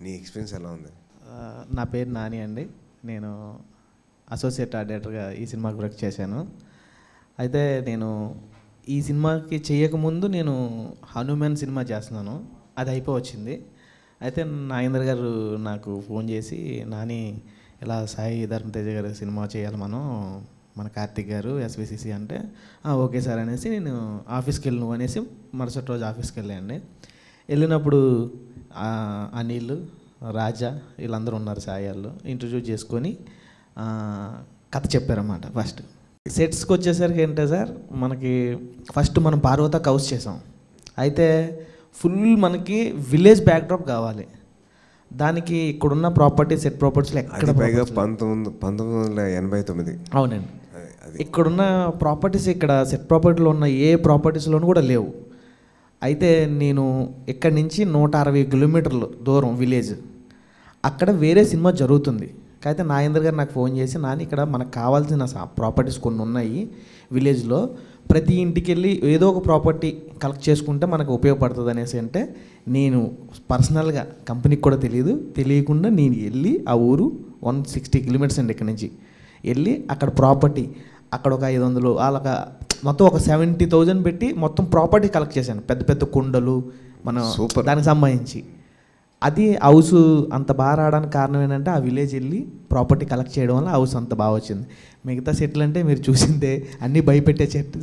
నీ ఎక్స్పీరియన్స్ ఎలా ఉంది? నా పేరు నాని అండి. నేను అసోసియేట్ ఆర్ట్ డైరెక్టర్గా ఈ సినిమాకి వర్క్ చేశాను. అయితే నేను ఈ సినిమాకి చేయకముందు నేను హనుమాన్ సినిమా చేస్తున్నాను, అది అయిపోవచ్చింది. అయితే నాగేంద్ర గారు నాకు ఫోన్ చేసి, నాని ఇలా సాయి ధర్మతేజ గారు సినిమా చేయాలి మన కార్తిక్ గారు ఎస్విసిసి అంటే ఓకే సార్ అనేసి నేను ఆఫీస్కి వెళ్ళను అనేసి మరుసటి రోజు ఆఫీస్కి వెళ్ళండి. వెళ్ళినప్పుడు అనిల్, రాజా వీళ్ళందరూ ఉన్నారు, సాయి వాళ్ళు ఇంట్రడ్యూస్ చేసుకొని కథ చెప్పారన్నమాట. ఫస్ట్ సెట్స్కి వచ్చేసరికి ఏంటంటే సార్, మనకి ఫస్ట్ మనం పార్వత హౌస్ చేసాం. అయితే ఫుల్ మనకి విలేజ్ బ్యాక్డ్రాప్ కావాలి. దానికి ఇక్కడున్న ప్రాపర్టీస్, సెట్ ప్రాపర్టీస్లో ఎక్కడ 1989. అవునండి. ఇక్కడున్న ప్రాపర్టీస్ ఇక్కడ సెట్ ప్రాపర్టీలో ఉన్న ఏ ప్రాపర్టీస్లోనూ కూడా లేవు. అయితే నేను ఇక్కడి నుంచి 160 కిలోమీటర్లు దూరం విలేజ్, అక్కడ వేరే సినిమా జరుగుతుంది. అయితే నాగేంద్ర గారు నాకు ఫోన్ చేసి, నాని ఇక్కడ మనకు కావాల్సిన ప్రాపర్టీస్ కొన్ని ఉన్నాయి విలేజ్లో, ప్రతి ఇంటికి వెళ్ళి ఏదో ఒక ప్రాపర్టీ కలెక్ట్ చేసుకుంటే మనకు ఉపయోగపడుతుంది అనేసి అంటే, నేను పర్సనల్గా కంపెనీకి కూడా తెలియకుండా నేను వెళ్ళి ఆ ఊరు 160 కిలోమీటర్స్ అండి ఇక్కడ నుంచి వెళ్ళి అక్కడ ప్రాపర్టీ, అక్కడ ఒక 500 వాళ్ళకి మొత్తం ఒక 70,000 పెట్టి మొత్తం ప్రాపర్టీ కలెక్ట్ చేశాను. పెద్ద పెద్ద కుండలు మనం దానికి సంబంధించి. అది హౌస్ అంత బాగా రావడానికి కారణం ఏంటంటే ఆ విలేజ్ వెళ్ళి ప్రాపర్టీ కలెక్ట్ చేయడం వల్ల హౌస్ అంత బాగా వచ్చింది. మిగతా సెట్లు అంటే మీరు చూసిందే అన్నీ భయపెట్టే సెట్.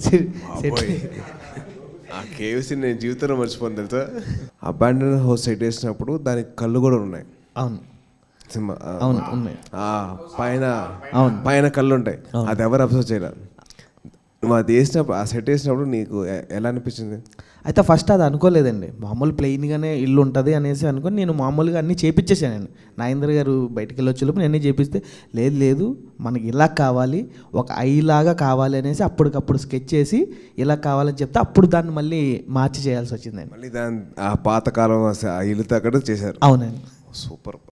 ఆ కేవ్స్ నేను జీవితంలో మర్చిపోను తెలుసా. అబాండన్ హౌస్ సెట్ వేసినప్పుడు దానికి కళ్ళు కూడా ఉన్నాయి. అవును, సినిమా అవును ఉన్నాయి. పైన కళ్ళు ఉంటాయి. అది ఎవరు అబ్జర్వ్ చేయలేదు. నువ్వు అది వేసినప్పుడు, ఆ సెట్ వేసినప్పుడు నీకు ఎలా అనిపించింది? అయితే ఫస్ట్ అది అనుకోలేదండి, మామూలు ప్లెయిన్గానే ఇల్లు ఉంటుంది అనేసి అనుకొని నేను మామూలుగా అన్నీ చేపించేసాను. నాగేంద్ర గారు బయటికి వెళ్ళి వచ్చేలోపు నేను అన్నీ చేపిస్తే, లేదు మనకి ఇలా కావాలి, ఒక ఐలాగా కావాలి అనేసి అప్పటికప్పుడు స్కెచ్ చేసి ఇలా కావాలని చెప్తే అప్పుడు దాన్ని మళ్ళీ మార్చి చేయాల్సి వచ్చిందండి. మళ్ళీ దాని ఆ పాతకాలం ఇల్లుతో అక్కడ చేశారు. అవునండి. సూపర్.